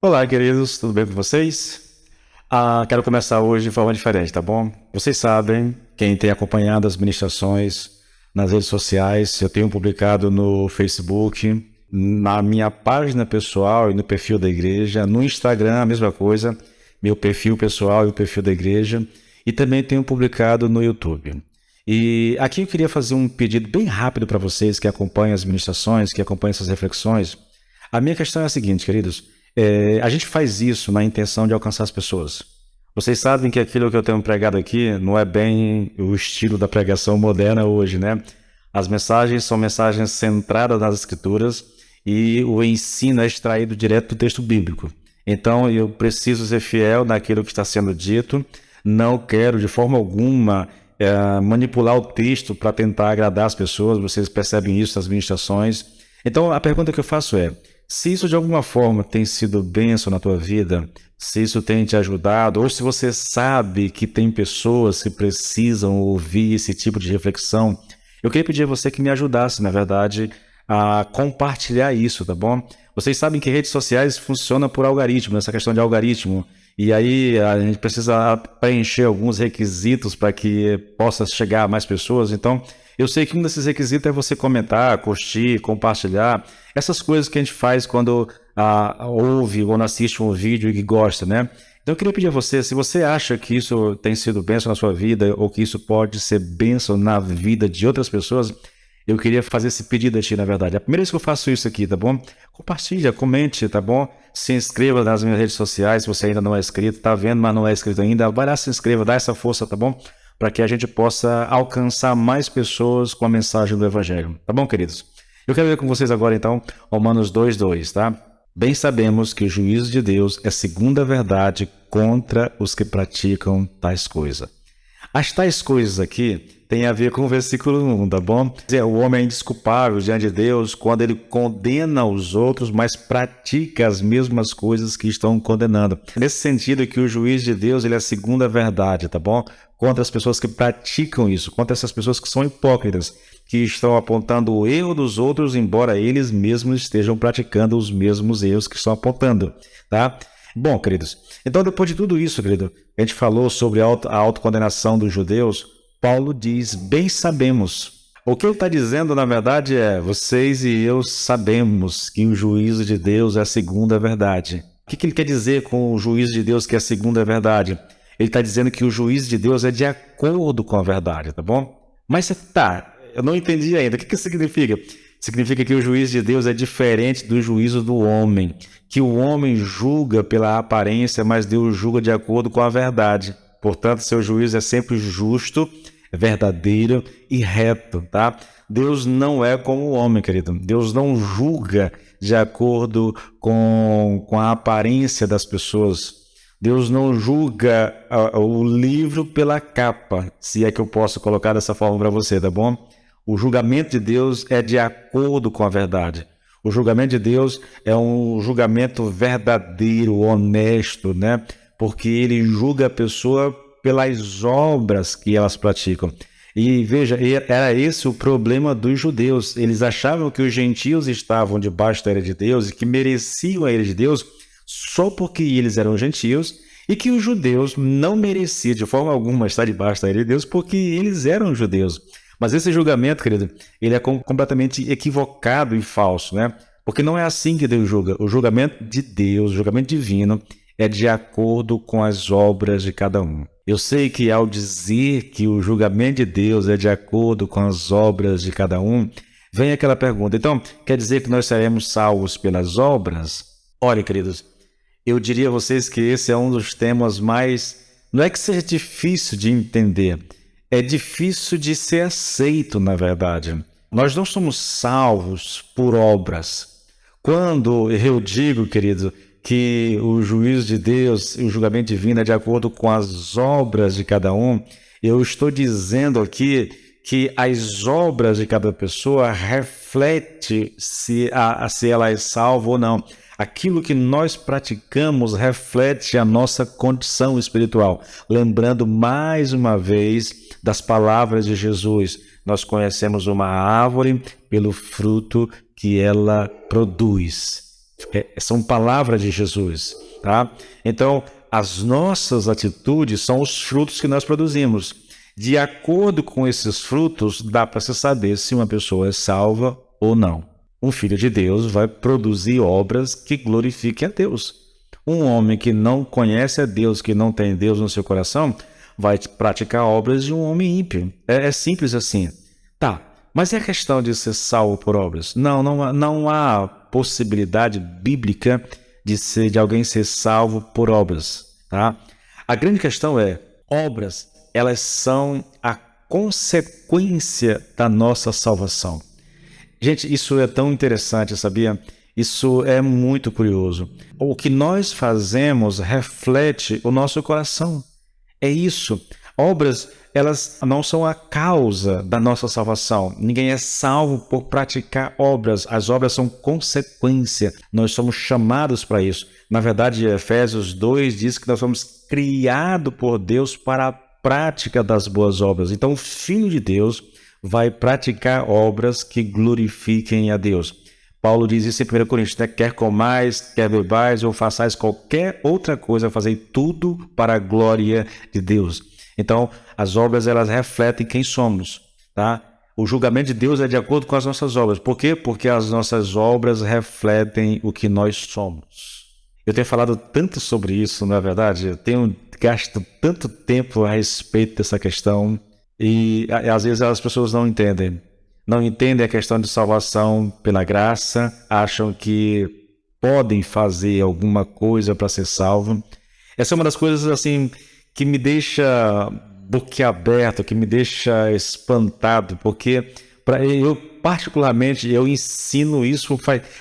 Olá, queridos, tudo bem com vocês? Quero começar hoje de forma diferente, tá bom? Vocês sabem, quem tem acompanhado as ministrações nas redes sociais, eu tenho publicado no Facebook, na minha página pessoal e no perfil da igreja, no Instagram, a mesma coisa, meu perfil pessoal e o perfil da igreja, e também tenho publicado no YouTube. E aqui eu queria fazer um pedido bem rápido para vocês que acompanham as ministrações, que acompanham essas reflexões. A minha questão é a seguinte, queridos. A gente faz isso na intenção de alcançar as pessoas. Vocês sabem que aquilo que eu tenho pregado aqui não é bem o estilo da pregação moderna hoje, né? As mensagens são mensagens centradas nas Escrituras e o ensino é extraído direto do texto bíblico. Então eu preciso ser fiel naquilo que está sendo dito. Não quero de forma alguma manipular o texto para tentar agradar as pessoas. Vocês percebem isso nas ministrações. Então a pergunta que eu faço é: se isso de alguma forma tem sido bênção na tua vida, se isso tem te ajudado, ou se você sabe que tem pessoas que precisam ouvir esse tipo de reflexão, eu queria pedir a você que me ajudasse, na verdade, a compartilhar isso, tá bom? Vocês sabem que redes sociais funcionam por algoritmo, essa questão de algoritmo, e aí a gente precisa preencher alguns requisitos para que possa chegar a mais pessoas. Então, eu sei que um desses requisitos é você comentar, curtir, compartilhar, essas coisas que a gente faz quando ouve ou assiste um vídeo e gosta, né? Então eu queria pedir a você, se você acha que isso tem sido bênção na sua vida ou que isso pode ser bênção na vida de outras pessoas, eu queria fazer esse pedido a ti, na verdade. É a primeira vez que eu faço isso aqui, tá bom? Compartilha, comente, tá bom? Se inscreva nas minhas redes sociais, se você ainda não é inscrito, tá vendo, mas não é inscrito ainda, vai lá, se inscreva, dá essa força, tá bom? Para que a gente possa alcançar mais pessoas com a mensagem do Evangelho. Tá bom, queridos? Eu quero ver com vocês agora, então, Romanos 2:2, tá? Bem sabemos que o juízo de Deus é segunda verdade contra os que praticam tais coisas. As tais coisas aqui têm a ver com o versículo 1, tá bom? O homem é indesculpável diante de Deus quando ele condena os outros, mas pratica as mesmas coisas que estão condenando. Nesse sentido que o juízo de Deus ele é a segunda verdade, tá bom? Contra as pessoas que praticam isso, contra essas pessoas que são hipócritas, que estão apontando o erro dos outros, embora eles mesmos estejam praticando os mesmos erros que estão apontando, tá? Bom, queridos, então depois de tudo isso, querido, a gente falou sobre a autocondenação dos judeus. Paulo diz, bem sabemos. O que ele está dizendo, na verdade, é, vocês e eu sabemos que o juízo de Deus é a segunda verdade. O que ele quer dizer com o juízo de Deus que é a segunda verdade? Ele está dizendo que o juízo de Deus é de acordo com a verdade, tá bom? Mas eu não entendi ainda. O que isso significa? Significa que o juízo de Deus é diferente do juízo do homem, que o homem julga pela aparência, mas Deus julga de acordo com a verdade. Portanto, seu juízo é sempre justo, verdadeiro e reto, tá? Deus não é como o homem, querido. Deus não julga de acordo com a aparência das pessoas. Deus não julga o livro pela capa, se é que eu posso colocar dessa forma para você, tá bom? O julgamento de Deus é de acordo com a verdade. O julgamento de Deus é um julgamento verdadeiro, honesto, né? Porque ele julga a pessoa pelas obras que elas praticam. E veja, era esse o problema dos judeus. Eles achavam que os gentios estavam debaixo da ira de Deus e que mereciam a ira de Deus só porque eles eram gentios, e que os judeus não mereciam de forma alguma estar debaixo da ira de Deus porque eles eram judeus. Mas esse julgamento, querido, ele é completamente equivocado e falso, né? Porque não é assim que Deus julga. O julgamento de Deus, o julgamento divino, é de acordo com as obras de cada um. Eu sei que ao dizer que o julgamento de Deus é de acordo com as obras de cada um, vem aquela pergunta, então, quer dizer que nós seremos salvos pelas obras? Olha, queridos, eu diria a vocês que esse é um dos temas mais... Não é que seja difícil de entender, é difícil de ser aceito, na verdade. Nós não somos salvos por obras. Quando eu digo, querido, que o juízo de Deus, o julgamento divino é de acordo com as obras de cada um, eu estou dizendo aqui que as obras de cada pessoa refletem se ela é salva ou não. Aquilo que nós praticamos reflete a nossa condição espiritual. Lembrando mais uma vez das palavras de Jesus, nós conhecemos uma árvore pelo fruto que ela produz. São palavras de Jesus, tá? Então, as nossas atitudes são os frutos que nós produzimos. De acordo com esses frutos, dá para se saber se uma pessoa é salva ou não. Um filho de Deus vai produzir obras que glorifiquem a Deus. Um homem que não conhece a Deus, que não tem Deus no seu coração, vai praticar obras de um homem ímpio. É simples assim. Tá, mas é a questão de ser salvo por obras? Não há possibilidade bíblica de alguém ser salvo por obras, tá? A grande questão é, obras, elas são a consequência da nossa salvação. Gente, isso é tão interessante, sabia? Isso é muito curioso. O que nós fazemos reflete o nosso coração. É isso. Obras, elas não são a causa da nossa salvação. Ninguém é salvo por praticar obras. As obras são consequência. Nós somos chamados para isso. Na verdade, Efésios 2 diz que nós somos criados por Deus para a prática das boas obras. Então, o Filho de Deus vai praticar obras que glorifiquem a Deus. Paulo diz isso em 1 Coríntios, né? Quer comais, quer bebais ou façais qualquer outra coisa, fazei tudo para a glória de Deus. Então, as obras, elas refletem quem somos, tá? O julgamento de Deus é de acordo com as nossas obras. Por quê? Porque as nossas obras refletem o que nós somos. Eu tenho falado tanto sobre isso, não é verdade? Eu tenho gasto tanto tempo a respeito dessa questão e às vezes as pessoas não entendem. Não entendem a questão de salvação pela graça, acham que podem fazer alguma coisa para ser salvo. Essa é uma das coisas assim que me deixa boquiaberto, que me deixa espantado, porque eu particularmente eu ensino isso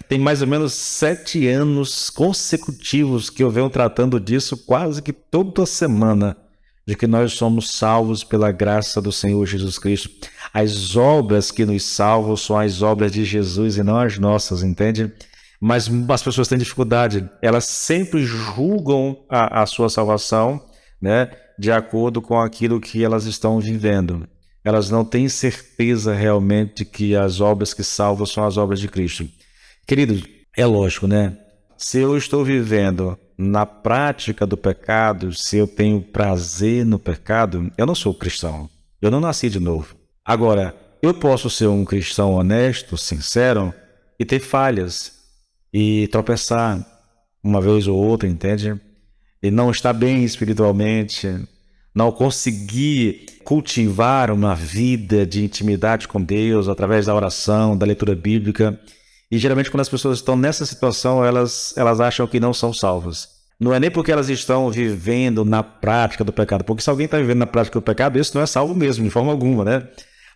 tem mais ou menos 7 anos consecutivos que eu venho tratando disso quase que toda semana, de que nós somos salvos pela graça do Senhor Jesus Cristo. As obras que nos salvam são as obras de Jesus e não as nossas, entende? Mas as pessoas têm dificuldade, elas sempre julgam a sua salvação, né, de acordo com aquilo que elas estão vivendo. Elas não têm certeza realmente que as obras que salvam são as obras de Cristo. Queridos, é lógico, né? Se eu estou vivendo na prática do pecado, se eu tenho prazer no pecado, eu não sou cristão. Eu não nasci de novo. Agora, eu posso ser um cristão honesto, sincero, e ter falhas, e tropeçar uma vez ou outra, entende? E não estar bem espiritualmente, não conseguir cultivar uma vida de intimidade com Deus através da oração, da leitura bíblica. E geralmente quando as pessoas estão nessa situação, elas acham que não são salvas. Não é nem porque elas estão vivendo na prática do pecado, porque se alguém está vivendo na prática do pecado, isso não é salvo mesmo, de forma alguma, né?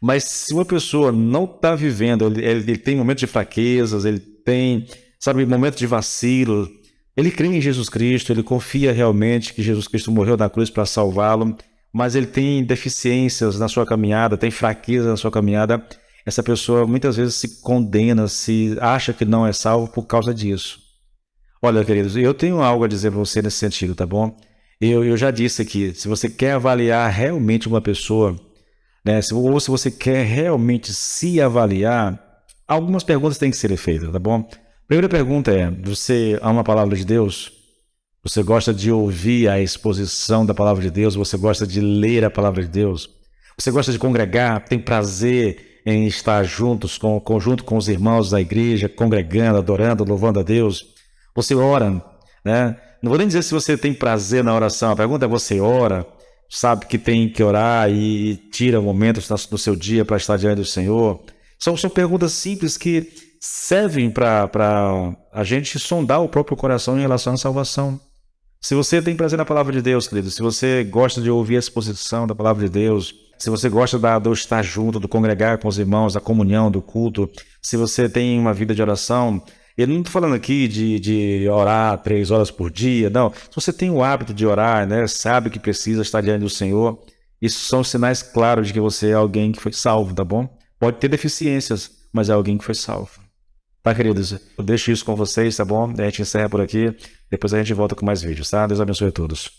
Mas se uma pessoa não está vivendo, ele tem momentos de fraquezas, ele tem, sabe, momentos de vacilo, ele crê em Jesus Cristo, ele confia realmente que Jesus Cristo morreu na cruz para salvá-lo, mas ele tem deficiências na sua caminhada, tem fraqueza na sua caminhada. Essa pessoa muitas vezes se condena, se acha que não é salvo por causa disso. Olha, queridos, eu tenho algo a dizer para você nesse sentido, tá bom? Eu já disse aqui, se você quer avaliar realmente uma pessoa, né, ou se você quer realmente se avaliar, algumas perguntas têm que ser feitas, tá bom? Primeira pergunta é, você ama a palavra de Deus? Você gosta de ouvir a exposição da palavra de Deus? Você gosta de ler a palavra de Deus? Você gosta de congregar? Tem prazer em estar junto com os irmãos da igreja, congregando, adorando, louvando a Deus? Você ora, né? Não vou nem dizer se você tem prazer na oração. A pergunta é, você ora? Sabe que tem que orar e tira momentos do seu dia para estar diante do Senhor? São perguntas simples que servem para a gente sondar o próprio coração em relação à salvação. Se você tem prazer na palavra de Deus, querido, se você gosta de ouvir a exposição da palavra de Deus, se você gosta do estar junto, do congregar com os irmãos, da comunhão, do culto, se você tem uma vida de oração, eu não estou falando aqui de orar 3 horas por dia, não. Se você tem o hábito de orar, né, sabe que precisa estar diante do Senhor, isso são sinais claros de que você é alguém que foi salvo, tá bom? Pode ter deficiências, mas é alguém que foi salvo. Tá, queridos? Eu deixo isso com vocês, tá bom? A gente encerra por aqui, depois a gente volta com mais vídeos, tá? Deus abençoe a todos.